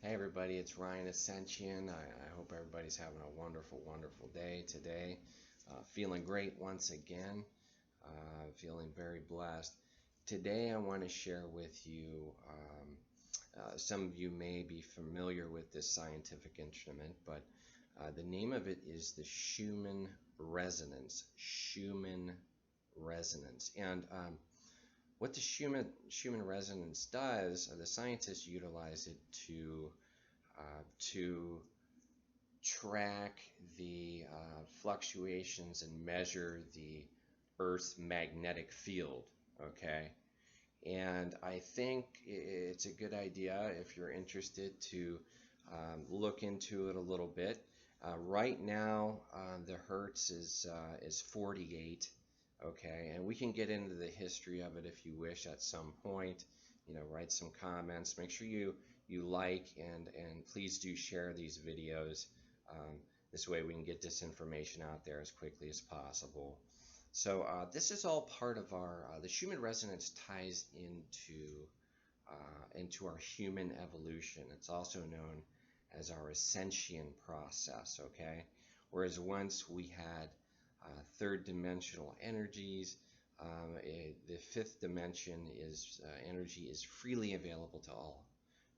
Hey everybody, it's Ryan Ascension. I hope everybody's having a wonderful, wonderful day today. Feeling great once again. Feeling very blessed. Today I want to share with you, some of you may be familiar with this scientific instrument, but the name of it is the Schumann resonance. Schumann resonance. And what the Schumann resonance does, the scientists utilize it to track the fluctuations and measure the Earth's magnetic field. Okay, and I think it's a good idea if you're interested to look into it a little bit. Right now, the Hertz is 48. Okay, and we can get into the history of it if you wish at some point. Write some comments. Make sure you like and please do share these videos. Um, this way we can get this information out there as quickly as possible. So this is all part of our the Schumann resonance ties into our human evolution. It's also known as our ascension process. Okay, whereas once we had third dimensional energies, the fifth dimension is energy is freely available to all.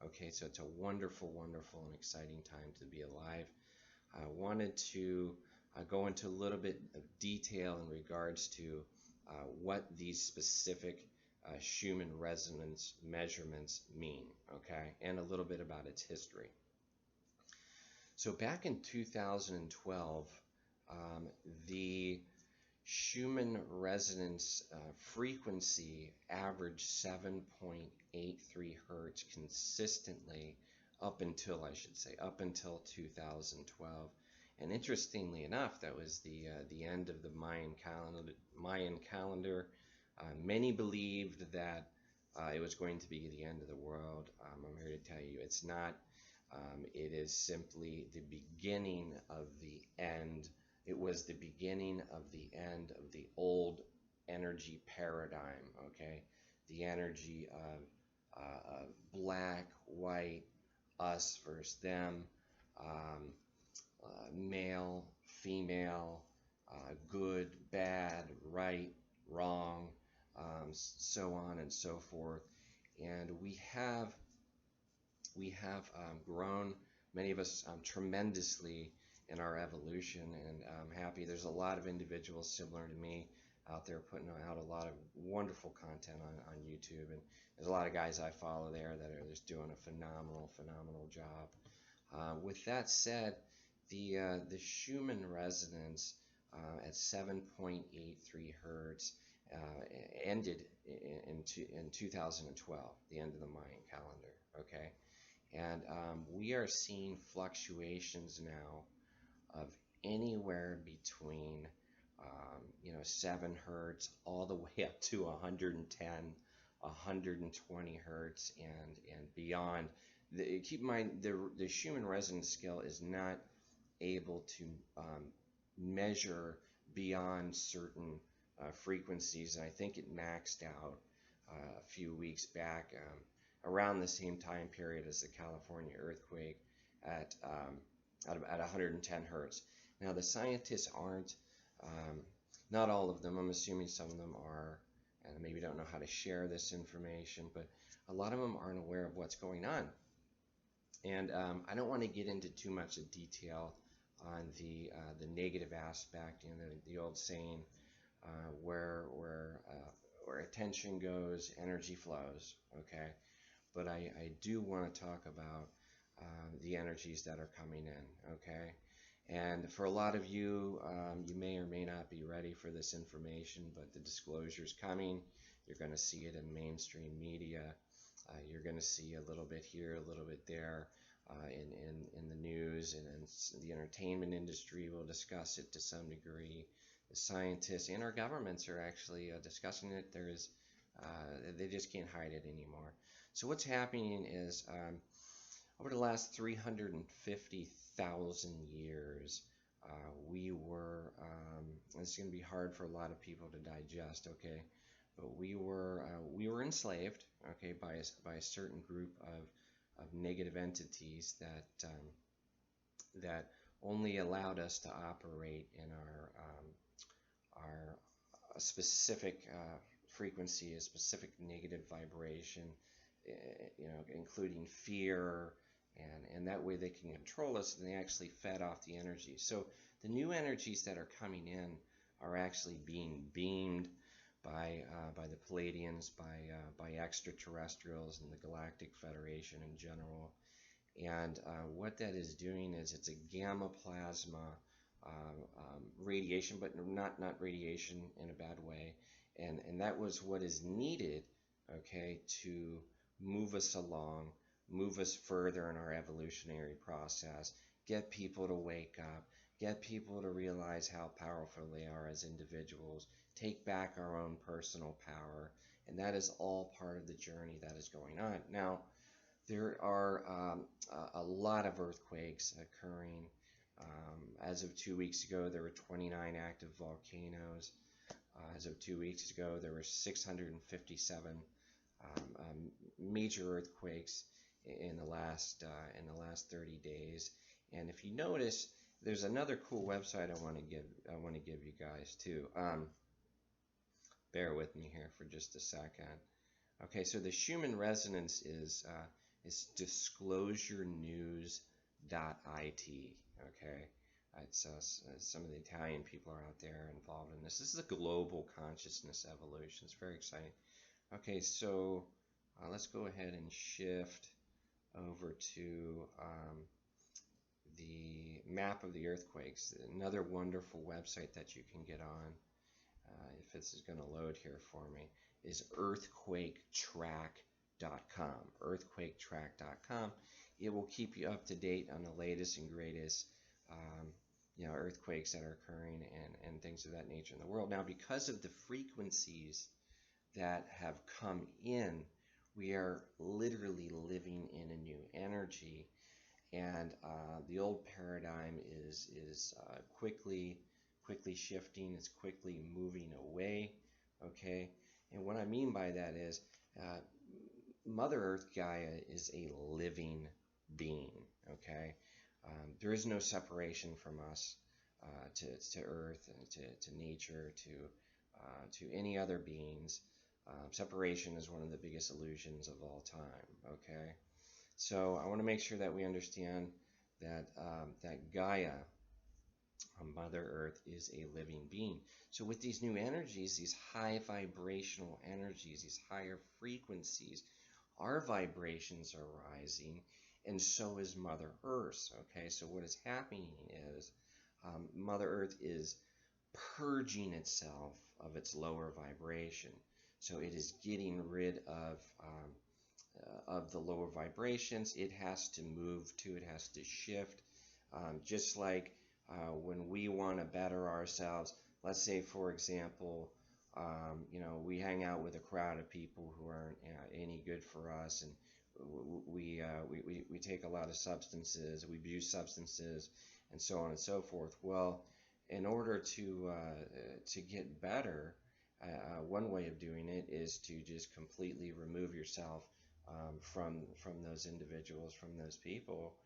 Okay, so it's a wonderful, wonderful, and exciting time to be alive. I wanted to go into a little bit of detail in regards to what these specific Schumann resonance measurements mean, okay, and a little bit about its history. So back in 2012, the Schumann resonance frequency averaged 7.83 hertz consistently up until 2012. And interestingly enough, that was the end of the Mayan calendar. Many believed that it was going to be the end of the world. I'm here to tell you it's not. It is simply the beginning of the end. It was the beginning of the end of the old energy paradigm, okay? The energy of black, white, us versus them, male, female, good, bad, right, wrong, so on and so forth. And we have grown, many of us, tremendously in our evolution, and I'm happy there's a lot of individuals similar to me out there putting out a lot of wonderful content on YouTube, and there's a lot of guys I follow there that are just doing a phenomenal job. With that said, the Schumann resonance at 7.83 hertz ended in 2012, the end of the Mayan calendar. Okay, and we are seeing fluctuations now of anywhere between 7 hertz all the way up to 110, 120 hertz and beyond. Keep in mind, the Schumann resonance scale is not able to measure beyond certain frequencies, and I think it maxed out a few weeks back, around the same time period as the California earthquake at 110 hertz. Now the scientists aren't, not all of them, I'm assuming some of them are, and maybe don't know how to share this information, but a lot of them aren't aware of what's going on. And I don't want to get into too much of detail on the negative aspect, the old saying, where attention goes, energy flows. Okay, but I do want to talk about the energies that are coming in. Okay, and for a lot of you, you may or may not be ready for this information, but the disclosure is coming. You're going to see it in mainstream media. You're going to see a little bit here, a little bit there, in the news, and in the entertainment industry will discuss it to some degree. The scientists and our governments are actually discussing it. They just can't hide it anymore. So what's happening is, over the last 350,000 years, it's going to be hard for a lot of people to digest, okay? But we were enslaved, okay, by a certain group of of negative entities that only allowed us to operate in our specific frequency, a specific negative vibration, including fear, and that way they can control us, and they actually fed off the energy. So the new energies that are coming in are actually being beamed by the Palladians, by extraterrestrials and the Galactic Federation in general. And what that is doing is it's a gamma plasma radiation, but not radiation in a bad way. And that was what is needed, okay, to move us along, move us further in our evolutionary process, get people to wake up, get people to realize how powerful they are as individuals, take back our own personal power, and that is all part of the journey that is going on. Now, there are a lot of earthquakes occurring. As of 2 weeks ago, there were 29 active volcanoes. As of 2 weeks ago, there were 657 major earthquakes in the last 30 days. And if you notice, there's another cool website I want to give you guys too. Bear with me here for just a second. Okay, so the Schumann resonance is disclosurenews.it. Okay, it's some of the Italian people are out there involved in this. This is a global consciousness evolution. It's very exciting. Okay, so let's go ahead and shift over to the map of the earthquakes. Another wonderful website that you can get on, if this is going to load here for me, is earthquaketrack.com. Earthquaketrack.com. It will keep you up to date on the latest and greatest earthquakes that are occurring and things of that nature in the world. Now, because of the frequencies that have come in, we are literally living in a new energy, and the old paradigm is quickly shifting. It's quickly moving away. Okay, and what I mean by that is Mother Earth Gaia is a living being. Okay, there is no separation from us to Earth, to nature, to any other beings. Separation is one of the biggest illusions of all time. Okay, so I want to make sure that we understand that that Gaia, Mother Earth, is a living being. So with these new energies, these high vibrational energies, these higher frequencies, our vibrations are rising, and so is Mother Earth. Okay, so what is happening is Mother Earth is purging itself of its lower vibration. So it is getting rid of the lower vibrations. It has to move to, it has to shift. Just like when we want to better ourselves, let's say, for example, we hang out with a crowd of people who aren't any good for us, and we take a lot of substances, we abuse substances, and so on and so forth. Well, in order to get better, one way of doing it is to just completely remove yourself from those individuals, from those people,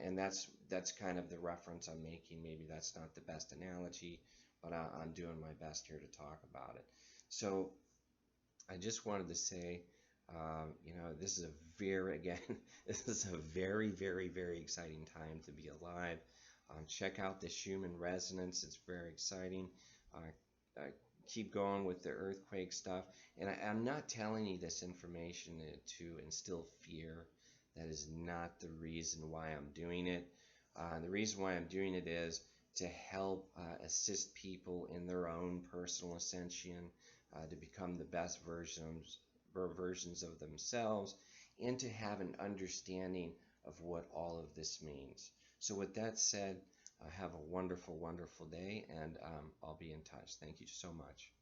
and that's kind of the reference I'm making. Maybe that's not the best analogy, but I'm doing my best here to talk about it. So I just wanted to say, this is this is a very, very, very exciting time to be alive. Check out the Schumann resonance. It's very exciting. Keep going with the earthquake stuff. And I'm not telling you this information to instill fear. That is not the reason why I'm doing it. The reason why I'm doing it is to help assist people in their own personal ascension, to become the best versions of themselves, and to have an understanding of what all of this means. So with that said, have a wonderful, wonderful day, and I'll be in touch. Thank you so much.